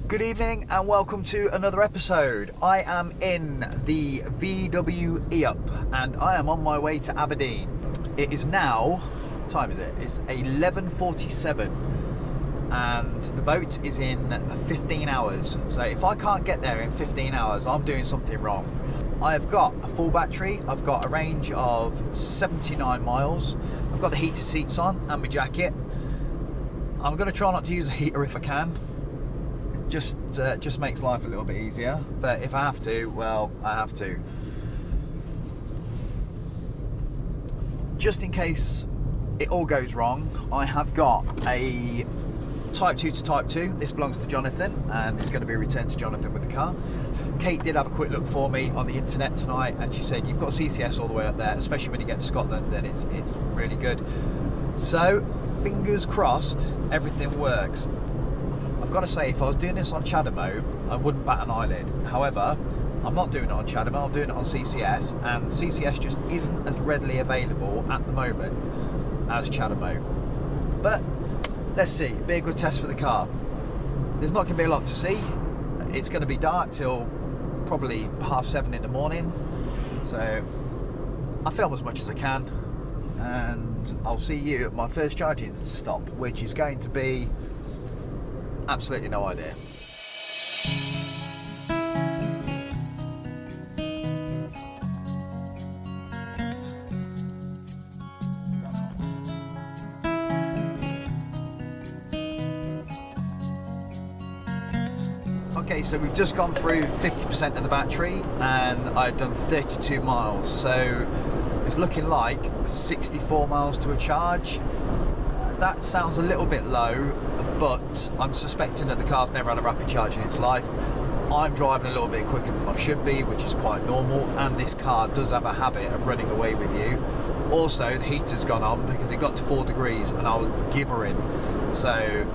Good evening and welcome to another episode. I am in the VW E-Up and I am on my way to Aberdeen. It is now, what time is it? It's 11:47 and the boat is in 15 hours. So if I can't get there in 15 hours, I'm doing something wrong. I have got a full battery, I've got a range of 79 miles, I've got the heated seats on and my jacket. I'm going to try not to use a heater if I can. Just makes life a little bit easier, but if I have to, well, I have to. Just in case it all goes wrong, I have got a Type 2 to Type 2. This belongs to Jonathan and it's going to be returned to Jonathan with the car. Kate did have a quick look for me on the internet tonight and she said you've got CCS all the way up there, especially when you get to Scotland, then it's really good. So fingers crossed everything works. I've got to say, if I was doing this on Chademo, I wouldn't bat an eyelid. However, I'm not doing it on Chademo, I'm doing it on CCS, and CCS just isn't as readily available at the moment as Chademo. But let's see, it'll be a good test for the car. There's not going to be a lot to see. It's going to be dark till probably 7:30 in the morning. So I film as much as I can, and I'll see you at my first charging stop, which is going to be absolutely no idea. Okay, so we've just gone through 50% of the battery and I've done 32 miles, so it's looking like 64 miles to a charge. That sounds a little bit low, but I'm suspecting that the car's never had a rapid charge in its life. I'm driving a little bit quicker than I should be, which is quite normal, and this car does have a habit of running away with you. Also, the heater's gone on because it got to 4 degrees and I was gibbering. So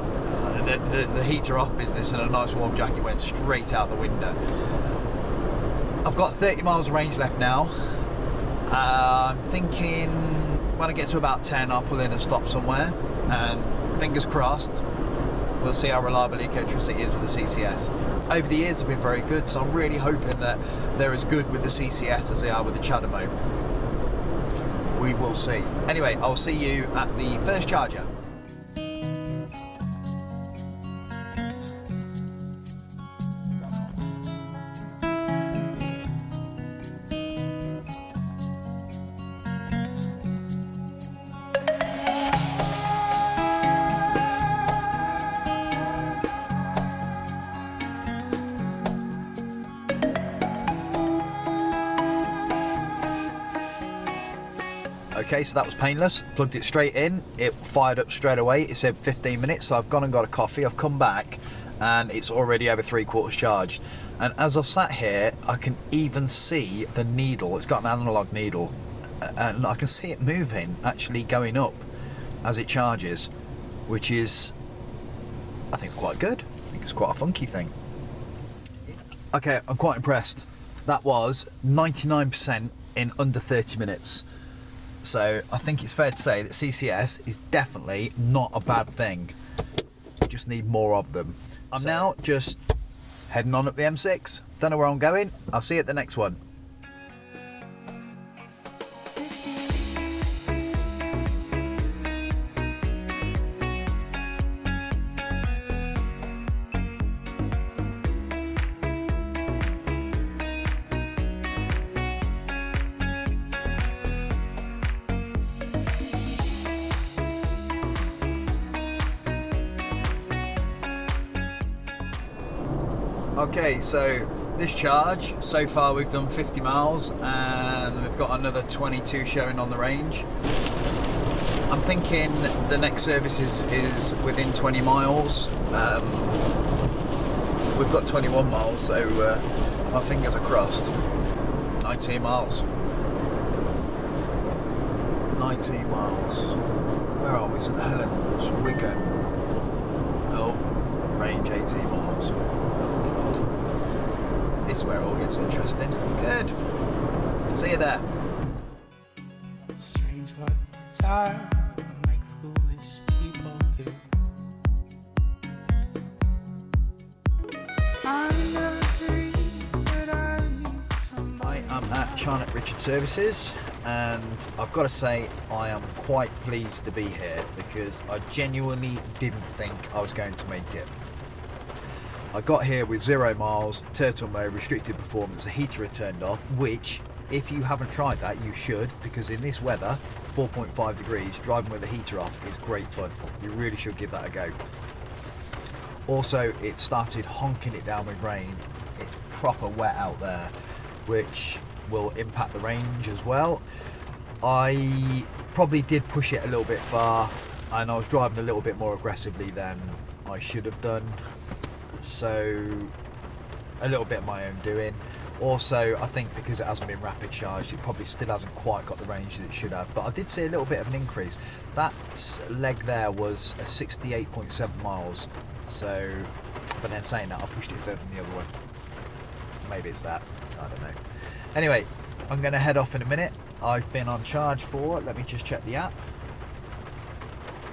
the heater off business and a nice warm jacket went straight out the window. I've got 30 miles of range left now. I'm thinking when I get to about 10 I'll pull in and stop somewhere, and fingers crossed we'll see how reliable ecotricity is with the CCS. Over the years they've been very good, so I'm really hoping that they're as good with the CCS as they are with the Chademo. We will see. Anyway, I'll see you at the first charger. Okay, so that was painless. Plugged it straight in, it fired up straight away. It said 15 minutes, so I've gone and got a coffee. I've come back and it's already over 3/4 charged. And as I've sat here, I can even see the needle. It's got an analog needle and I can see it moving, actually going up as it charges, which is, I think, quite good. I think it's quite a funky thing. Okay, I'm quite impressed. That was 99% in under 30 minutes. So I think it's fair to say that CCS is definitely not a bad thing. You just need more of them. I'm now just heading on up the M6. Don't know where I'm going. I'll see you at the next one. Okay, so this charge, so far we've done 50 miles and we've got another 22 showing on the range. I'm thinking the next service is within 20 miles. We've got 21 miles, so my fingers are crossed. 19 miles. 19 miles. Where are we? St Helens, Wigan. Oh, range 18 miles. This is where it all gets interesting. Good. See you there. Strange what desire like foolish people do. I never dreamed that I need I somebody. am at Charnock Richard Services, and I've got to say I am quite pleased to be here because I genuinely didn't think I was going to make it. I got here with 0 miles, turtle mode, restricted performance, the heater had turned off, which, if you haven't tried that, you should, because in this weather, 4.5 degrees, driving with the heater off is great fun. You really should give that a go. Also, it started honking it down with rain. It's proper wet out there, which will impact the range as well. I probably did push it a little bit far, and I was driving a little bit more aggressively than I should have done. So a little bit of my own doing. Also, I think because it hasn't been rapid charged, it probably still hasn't quite got the range that it should have, but I did see a little bit of an increase. That leg there was 68.7 miles, so, but then saying that, I pushed it further than the other one, so maybe it's that, I don't know. Anyway, I'm going to head off in a minute. I've been on charge for, let me just check the app,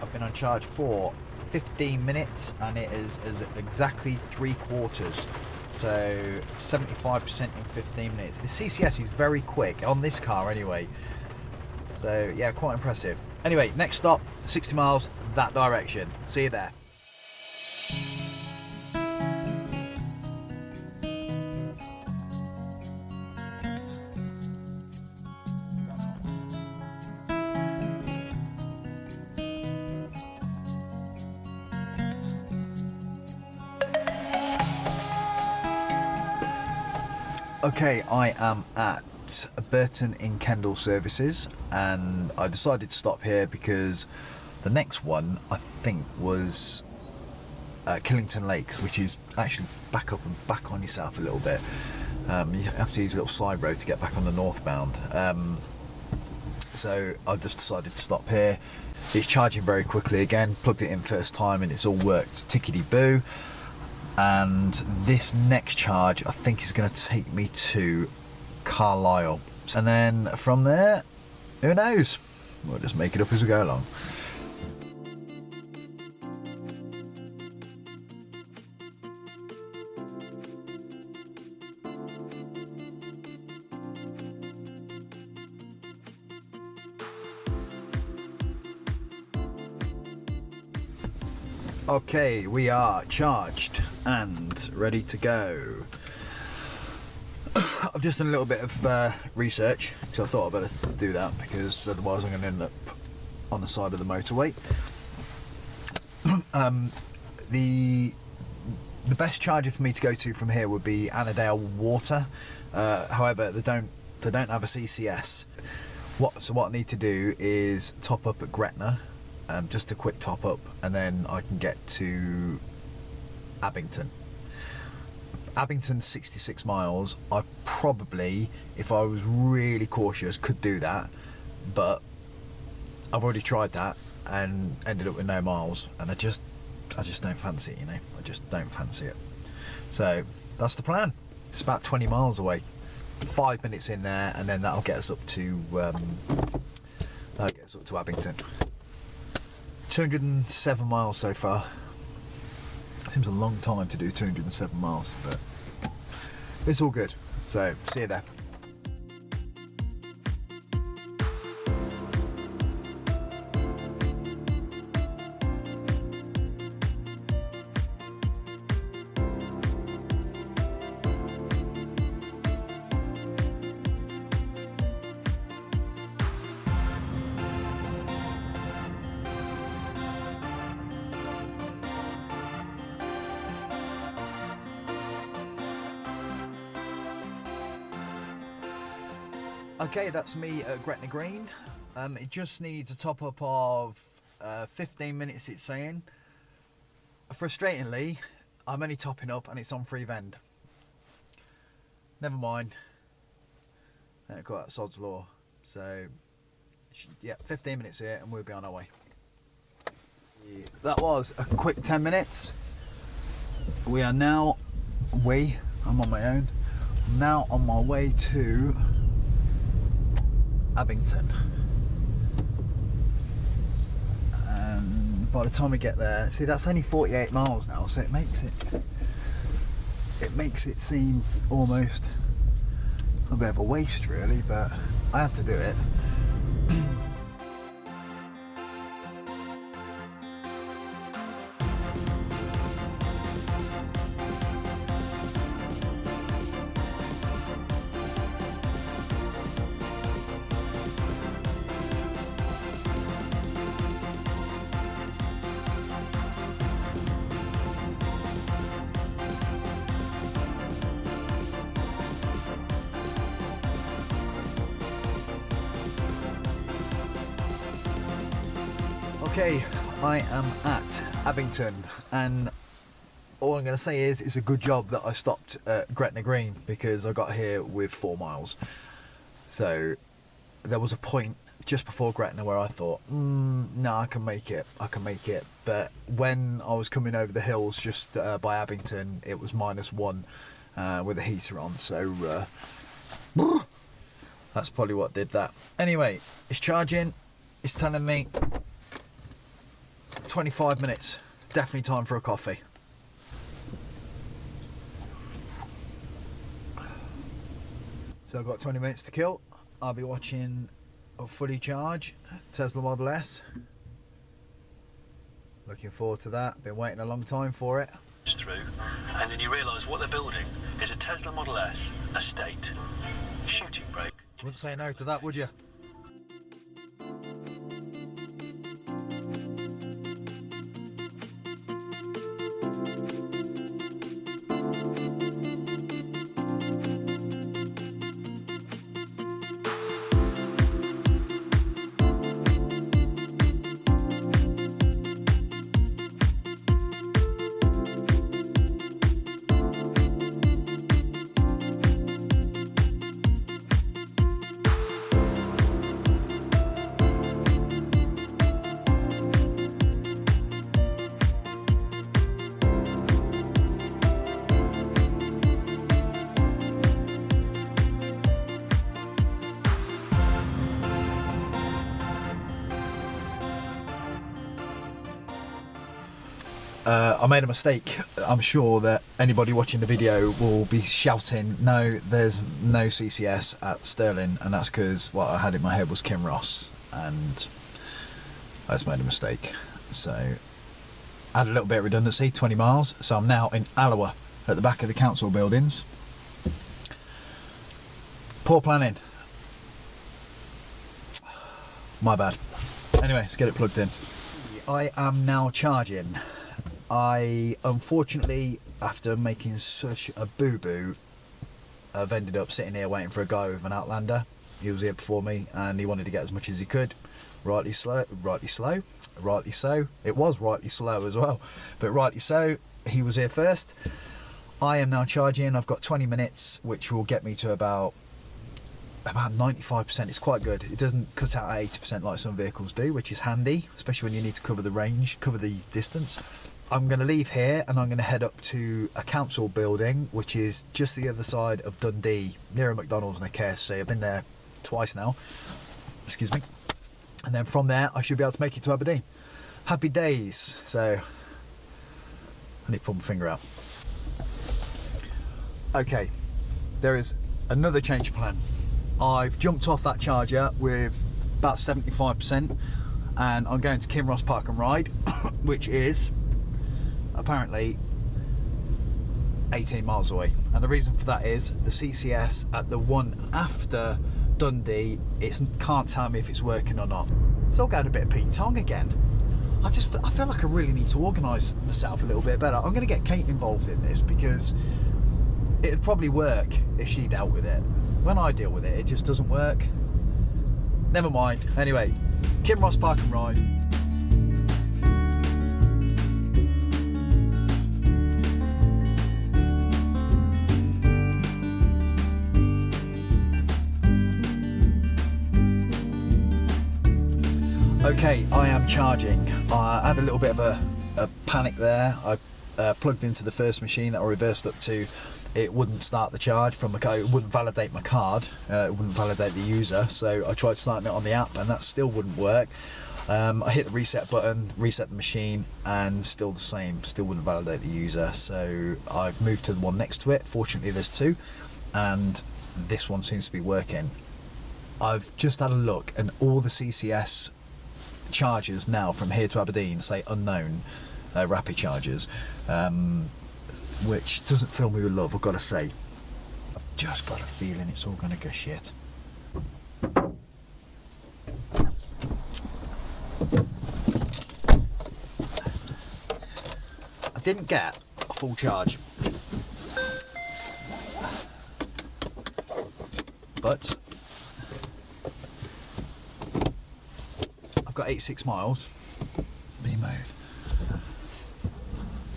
I've been on charge for 15 minutes, and it is exactly 3/4, so 75% in 15 minutes. The CCS is very quick on this car anyway, so yeah, quite impressive. Anyway, next stop, 60 miles that direction. See you there. Okay, I am at Burton in Kendal Services, and I decided to stop here because the next one I think was Killington Lakes, which is actually back up and back on yourself a little bit. You have to use a little side road to get back on the northbound. So I just decided to stop here. It's charging very quickly again, plugged it in first time and it's all worked tickety-boo. And this next charge I think is going to take me to Carlisle, and then from there, who knows, we'll just make it up as we go along. Okay, we are charged and ready to go. I've just done a little bit of research, because I thought I'd better do that, because otherwise I'm going to end up on the side of the motorway. The best charger for me to go to from here would be Annandale Water. However, they don't have a CCS. So what I need to do is top up at Gretna. Just a quick top up, and then I can get to Abington. Abington's 66 miles. I probably, if I was really cautious, could do that, but I've already tried that and ended up with no miles, and I just don't fancy it, you know. I just don't fancy it. So that's the plan. It's about 20 miles away. 5 minutes in there, and then that'll get us up to Abington. 207 miles so far. Seems a long time to do 207 miles, but it's all good. So, see you there. Okay, that's me at Gretna Green. It just needs a top up of 15 minutes, it's saying. Frustratingly, I'm only topping up and it's on free vend. Never mind. Got that sod's law. So, yeah, 15 minutes here and we'll be on our way. Yeah, that was a quick 10 minutes. We are now, I'm on my own, I'm now on my way to Abington, and by the time we get there, see, that's only 48 miles now, so it makes it it makes it seem almost a bit of a waste really, but I have to do it. Okay, I am at Abington, and all I'm going to say is it's a good job that I stopped at Gretna Green, because I got here with 4 miles. So there was a point just before Gretna where I thought, no, I can make it. But when I was coming over the hills just by Abington, it was -1 with the heater on. So that's probably what did that. Anyway, it's charging. It's telling me 25 minutes. Definitely time for a coffee. So I've got 20 minutes to kill. I'll be watching a fully charge Tesla Model S. Looking forward to that. Been waiting a long time for it. Through, and then you realise what they're building is a Tesla Model S estate. Shooting brake. Wouldn't say no to that, would you? I made a mistake. I'm sure that anybody watching the video will be shouting, no, there's no CCS at Stirling, and that's because what I had in my head was Kinross, and I just made a mistake. So I had a little bit of redundancy, 20 miles, so I'm now in Alloa at the back of the council buildings. Poor planning. My bad. Anyway, let's get it plugged in. I am now charging. I, unfortunately, after making such a boo-boo, I've ended up sitting here waiting for a guy with an Outlander. He was here before me, and he wanted to get as much as he could. Rightly so. It was rightly slow as well, but rightly so. He was here first. I am now charging. I've got 20 minutes, which will get me to about 95%. It's quite good. It doesn't cut out at 80% like some vehicles do, which is handy, especially when you need to cover the range, cover the distance. I'm going to leave here and I'm going to head up to a council building, which is just the other side of Dundee, near a McDonald's and a KFC. I've been there twice now. Excuse me. And then from there, I should be able to make it to Aberdeen. Happy days. So I need to pull my finger out. Okay, there is another change of plan. I've jumped off that charger with about 75%, and I'm going to Kinross Park and Ride, which is apparently 18 miles away. And the reason for that is the CCS at the one after Dundee, it can't tell me if it's working or not. So I'm going a bit of Pete Tong again. I feel like I really need to organise myself a little bit better. I'm going to get Kate involved in this, because it'd probably work if she dealt with it. When I deal with it, it just doesn't work. Never mind. Anyway, Kinross Park and Ride. Okay, I am charging. I had a little bit of a panic there. I plugged into the first machine that I reversed up to. It wouldn't start the charge from my card. It wouldn't validate my card. It wouldn't validate the user. So I tried starting it on the app, and that still wouldn't work. I hit the reset button, reset the machine, and still the same, still wouldn't validate the user. So I've moved to the one next to it. Fortunately there's two, and this one seems to be working. I've just had a look, and all the CCS chargers now from here to Aberdeen say unknown rapid chargers, which doesn't fill me with love, I've got to say. I've just got a feeling it's all going to go shit. I didn't get a full charge, but I've got 86 miles. i-miev.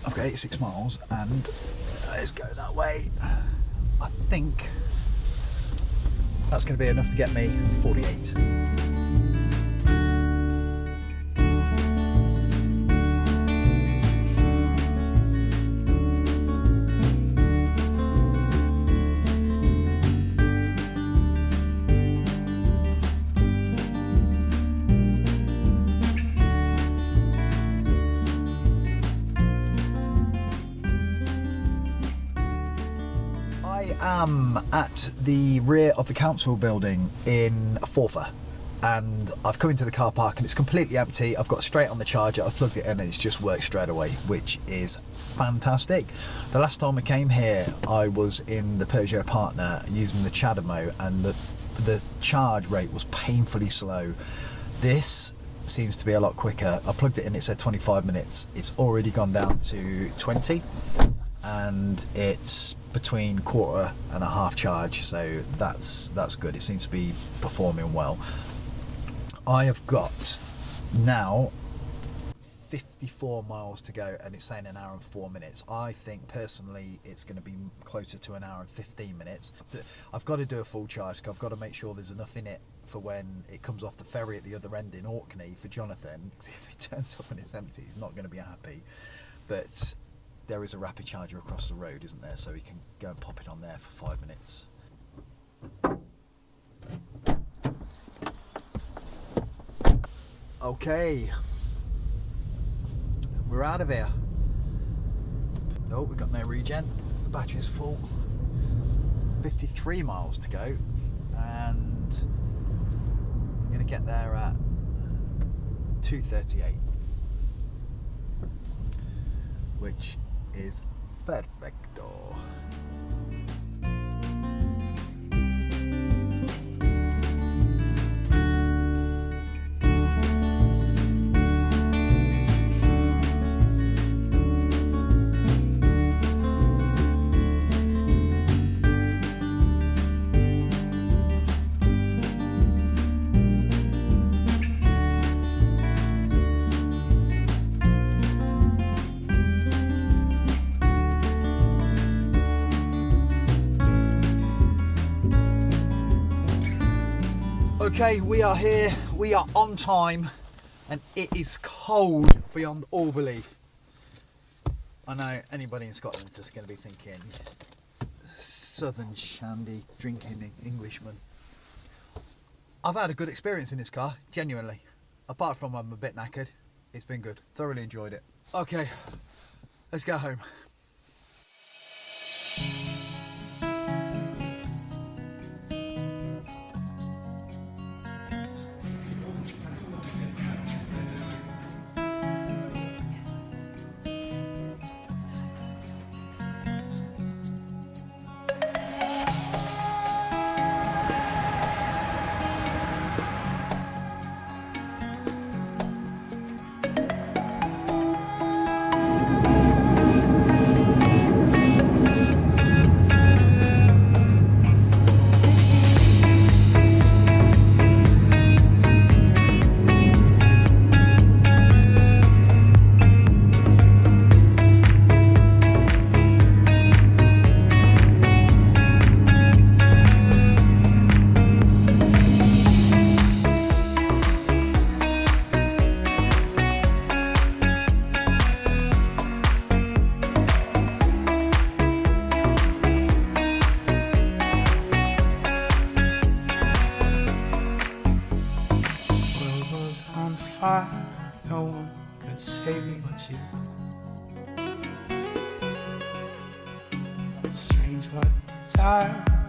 I've got 86 miles, and let's go that way. I think that's going to be enough to get me 48. I am at the rear of the council building in Forfar, and I've come into the car park and it's completely empty. I've got straight on the charger, I've plugged it in and it's just worked straight away, which is fantastic. The last time I came here I was in the Peugeot Partner using the Chademo, and the charge rate was painfully slow. This seems to be a lot quicker. I plugged it in, it said 25 minutes. It's already gone down to 20, and it's between quarter and a half charge, so that's good. It seems to be performing well. I have got now 54 miles to go, and it's saying an hour and 4 minutes. I think personally it's going to be closer to an hour and 15 minutes. I've got to do a full charge. I've got to make sure there's enough in it for when it comes off the ferry at the other end in Orkney for Jonathan. If he turns up and it's empty, he's not going to be happy. But there is a rapid charger across the road, isn't there? So we can go and pop it on there for 5 minutes. Okay, we're out of here. Oh, we've got no regen. The battery's full. 53 miles to go, and I'm going to get there at 2:38, which is perfecto. Okay, we are here, we are on time, and it is cold beyond all belief. I know anybody in Scotland is just going to be thinking, southern shandy drinking Englishman. I've had a good experience in this car, genuinely. Apart from I'm a bit knackered, it's been good. Thoroughly enjoyed it. Okay, let's go home. one could save me but you. It's strange what desire